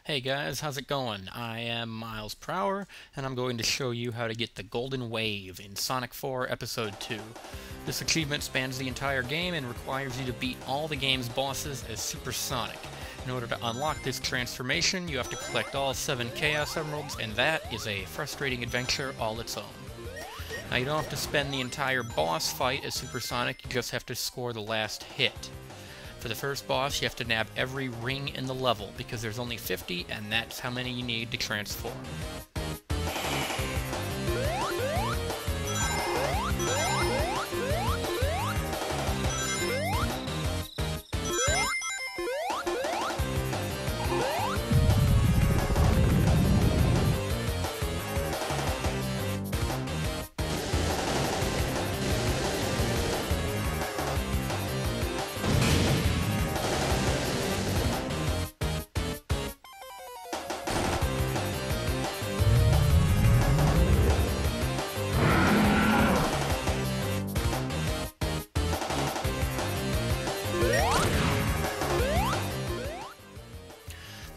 Hey guys, how's it going? I am Miles Prower, and I'm going to show you how to get the Golden Wave in Sonic 4 Episode 2. This achievement spans the entire game and requires you to beat all the game's bosses as Super Sonic. In order to unlock this transformation, you have to collect all 7 Chaos Emeralds, and that is a frustrating adventure all its own. Now you don't have to spend the entire boss fight as Super Sonic, you just have to score the last hit. For the first boss, you have to nab every ring in the level, because there's only 50, and that's how many you need to transform.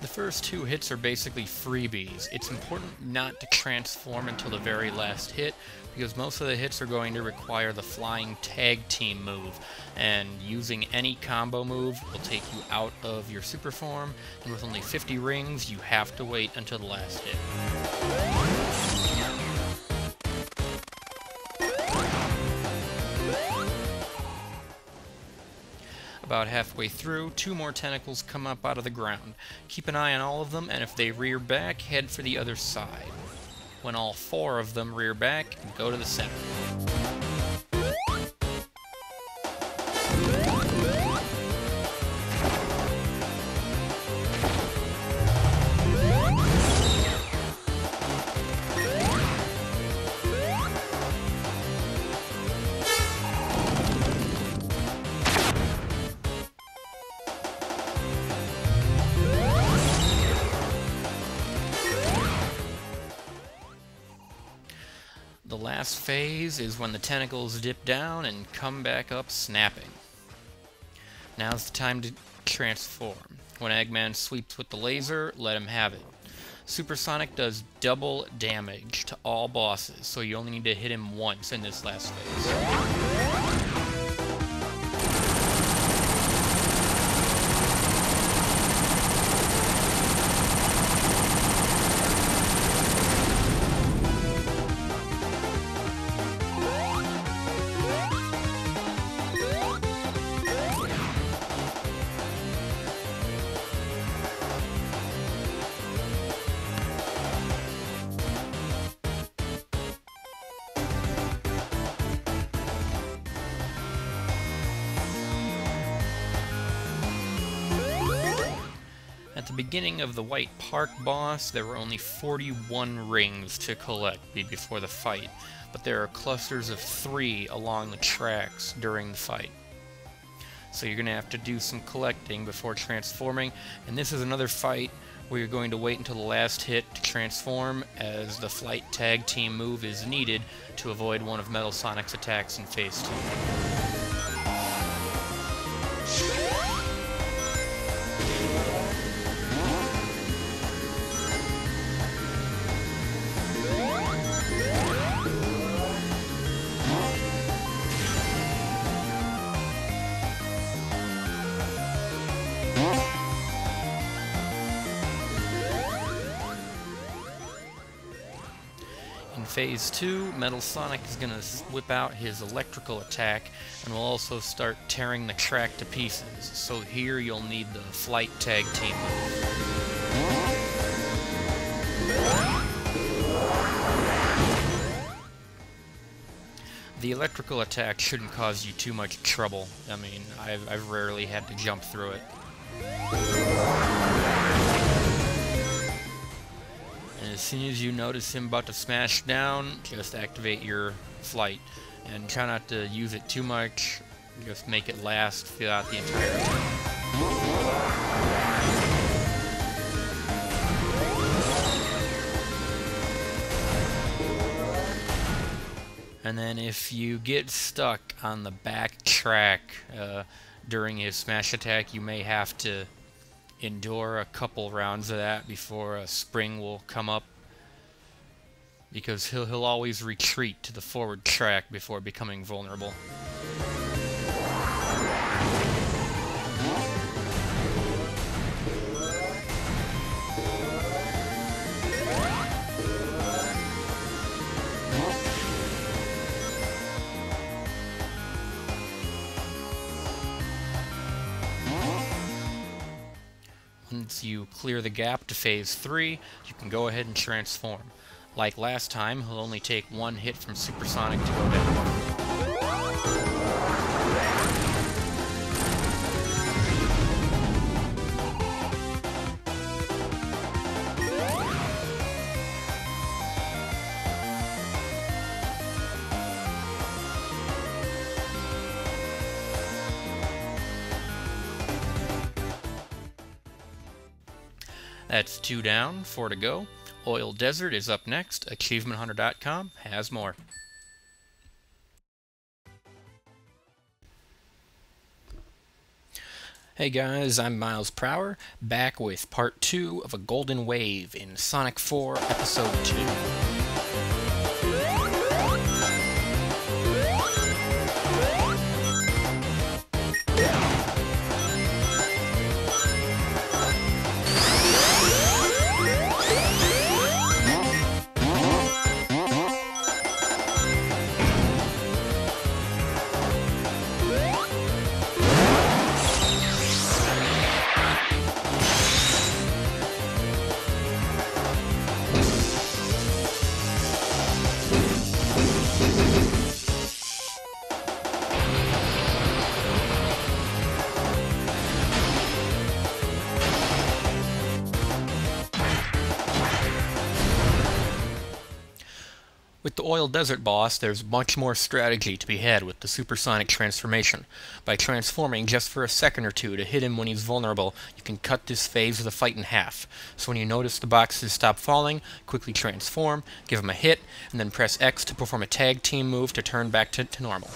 The first 2 hits are basically freebies. It's important not to transform until the very last hit, because most of the hits are going to require the flying tag team move, and using any combo move will take you out of your super form, and with only 50 rings, you have to wait until the last hit. About halfway through, 2 more tentacles come up out of the ground. Keep an eye on all of them, and if they rear back, head for the other side. When all 4 of them rear back, go to the center. The last phase is when the tentacles dip down and come back up snapping. Now's the time to transform. When Eggman sweeps with the laser, let him have it. Super Sonic does double damage to all bosses, so you only need to hit him once in this last phase. At the beginning of the White Park boss, there were only 41 rings to collect before the fight, but there are clusters of 3 along the tracks during the fight. So you're going to have to do some collecting before transforming, and this is another fight where you're going to wait until the last hit to transform, as the flight tag team move is needed to avoid one of Metal Sonic's attacks in Phase 2. In Phase 2, Metal Sonic is going to whip out his electrical attack and will also start tearing the track to pieces, so here you'll need the flight tag team move. The electrical attack shouldn't cause you too much trouble. I mean, I've rarely had to jump through it. As soon as you notice him about to smash down, just activate your flight. And try not to use it too much, just make it last throughout the entire time. And then if you get stuck on the back track during his smash attack, you may have to endure a couple rounds of that before a spring will come up, because he'll always retreat to the forward track before becoming vulnerable. Once you clear the gap to phase 3, you can go ahead and transform. Like last time, he'll only take one hit from Supersonic to go down. That's 2 down, 4 to go. Oil Desert is up next. AchievementHunter.com has more. Hey guys, I'm Miles Prower, back with part 2 of A Golden Wave in Sonic 4 Episode 2. With the Oil Desert boss, there's much more strategy to be had with the Supersonic transformation. By transforming just for a second or two to hit him when he's vulnerable, you can cut this phase of the fight in half. So when you notice the boxes stop falling, quickly transform, give him a hit, and then press X to perform a tag team move to turn back to normal.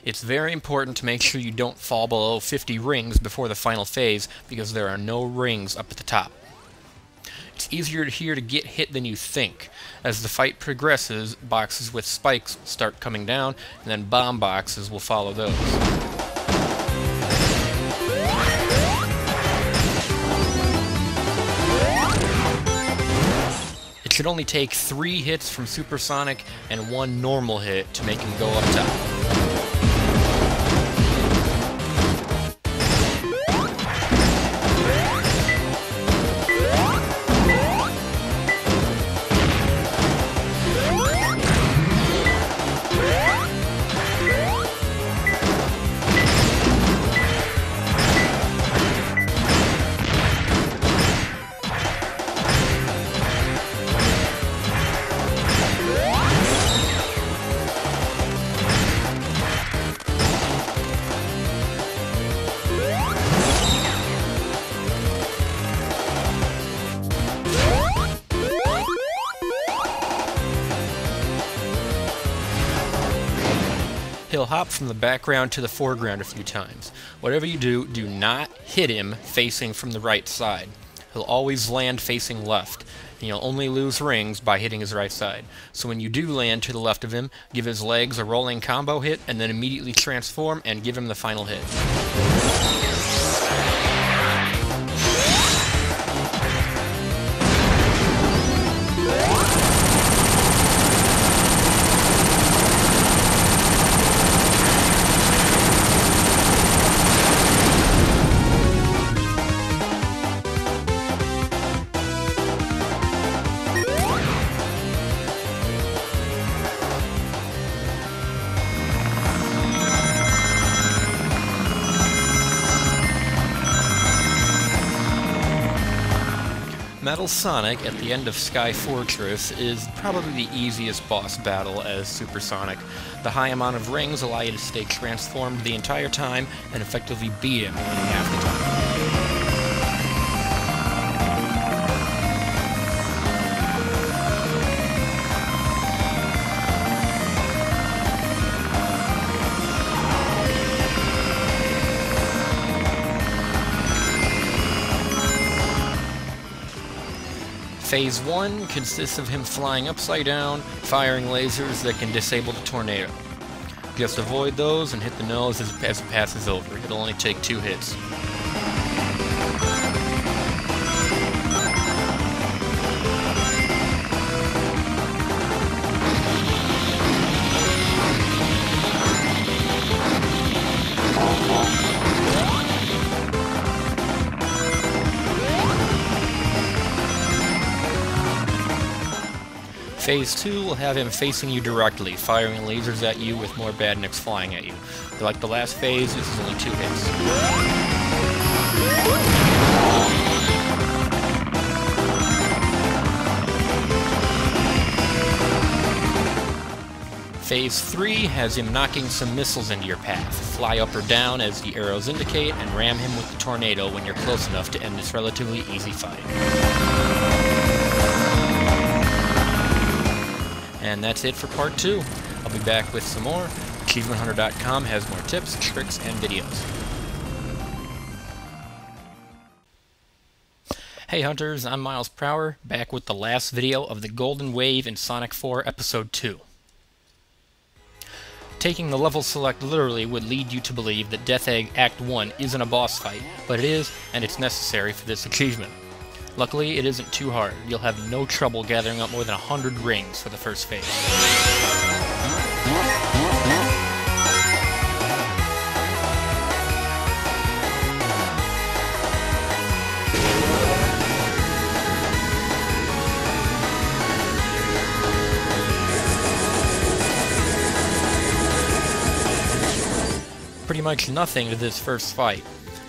It's very important to make sure you don't fall below 50 rings before the final phase, because there are no rings up at the top. It's easier here to get hit than you think. As the fight progresses, boxes with spikes start coming down, and then bomb boxes will follow those. It should only take 3 hits from Supersonic and 1 normal hit to make him go up top. He'll hop from the background to the foreground a few times. Whatever you do, do not hit him facing from the right side. He'll always land facing left, and you'll only lose rings by hitting his right side. So when you do land to the left of him, give his legs a rolling combo hit, and then immediately transform and give him the final hit. Metal Sonic at the end of Sky Fortress is probably the easiest boss battle as Supersonic. The high amount of rings allow you to stay transformed the entire time and effectively beat him in half the time. Phase 1 consists of him flying upside down, firing lasers that can disable the tornado. Just avoid those and hit the nose as it passes over. It'll only take 2 hits. Phase 2 will have him facing you directly, firing lasers at you with more badniks flying at you. Like the last phase, this is only 2 hits. Phase 3 has him knocking some missiles into your path. Fly up or down as the arrows indicate, and ram him with the tornado when you're close enough to end this relatively easy fight. And that's it for part 2. I'll be back with some more. AchievementHunter.com has more tips, tricks, and videos. Hey Hunters, I'm Miles Prower, back with the last video of the Golden Wave in Sonic 4 Episode 2. Taking the level select literally would lead you to believe that Death Egg Act 1 isn't a boss fight, but it is, and it's necessary for this achievement. Luckily, it isn't too hard. You'll have no trouble gathering up more than 100 rings for the first phase. Pretty much nothing to this first fight.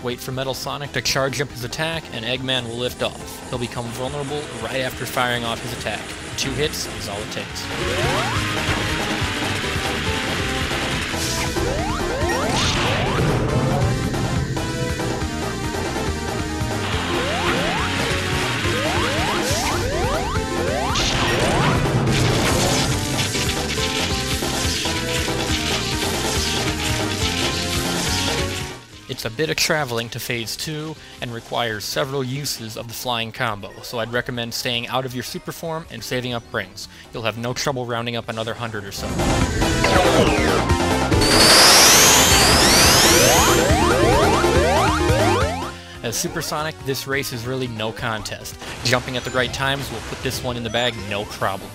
Wait for Metal Sonic to charge up his attack, and Eggman will lift off. He'll become vulnerable right after firing off his attack. 2 hits is all it takes. It's a bit of traveling to Phase 2 and requires several uses of the flying combo, so I'd recommend staying out of your super form and saving up rings. You'll have no trouble rounding up another 100 or so. As Supersonic, this race is really no contest. Jumping at the right times will put this one in the bag no problem.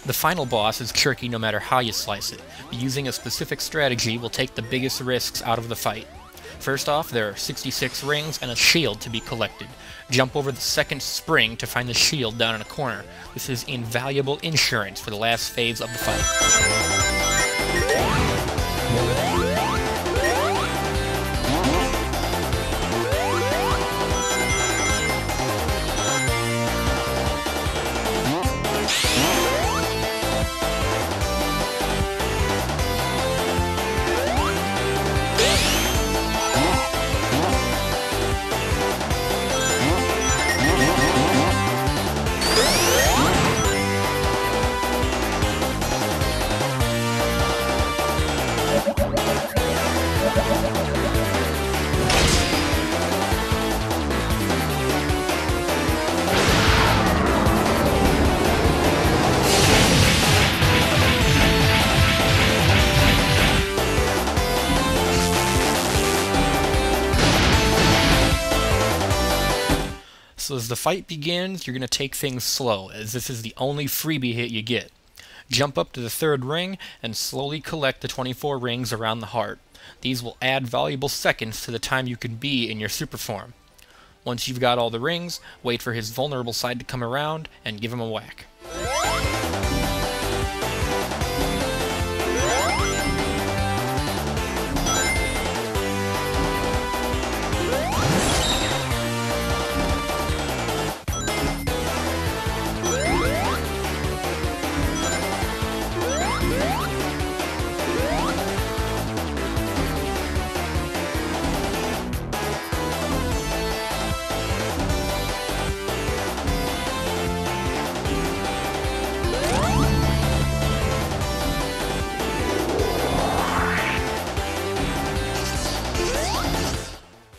The final boss is tricky no matter how you slice it, but using a specific strategy will take the biggest risks out of the fight. First off, there are 66 rings and a shield to be collected. Jump over the second spring to find the shield down in a corner. This is invaluable insurance for the last phase of the fight. So as the fight begins, you're going to take things slow, as this is the only freebie hit you get. Jump up to the third ring and slowly collect the 24 rings around the heart. These will add valuable seconds to the time you can be in your super form. Once you've got all the rings, wait for his vulnerable side to come around and give him a whack.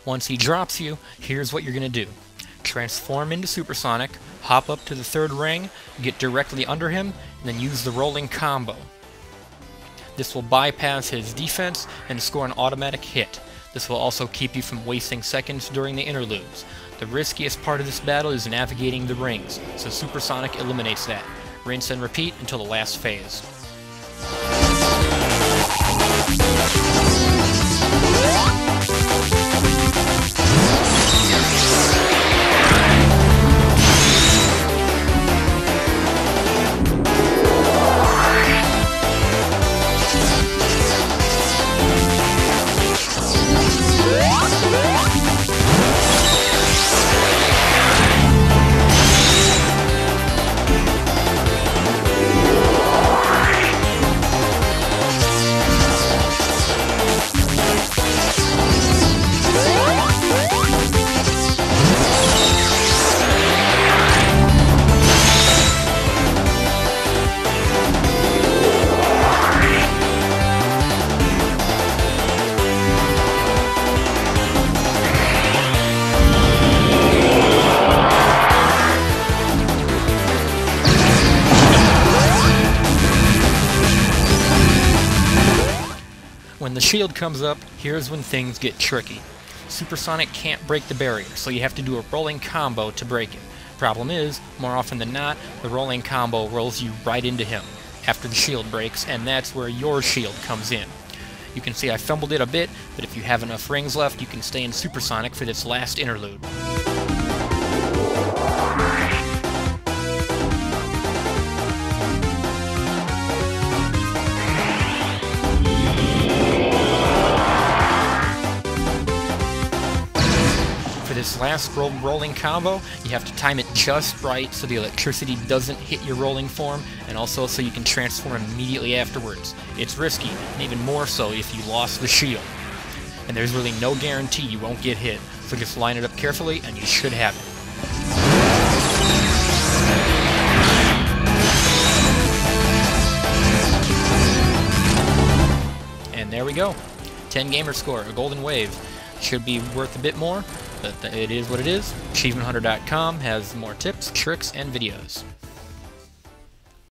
Once he drops you, here's what you're going to do. Transform into Supersonic, hop up to the third ring, get directly under him, and then use the rolling combo. This will bypass his defense and score an automatic hit. This will also keep you from wasting seconds during the interludes. The riskiest part of this battle is navigating the rings, so Supersonic eliminates that. Rinse and repeat until the last phase. When the shield comes up, here's when things get tricky. Supersonic can't break the barrier, so you have to do a rolling combo to break it. Problem is, more often than not, the rolling combo rolls you right into him after the shield breaks, and that's where your shield comes in. You can see I fumbled it a bit, but if you have enough rings left, you can stay in Supersonic for this last interlude. This last rolling combo, you have to time it just right so the electricity doesn't hit your rolling form, and also so you can transform immediately afterwards. It's risky, and even more so if you lost the shield. And there's really no guarantee you won't get hit, so just line it up carefully and you should have it. And there we go. 10 gamer score, a golden wave. Should be worth a bit more, but it is what it is. AchievementHunter.com has more tips, tricks, and videos.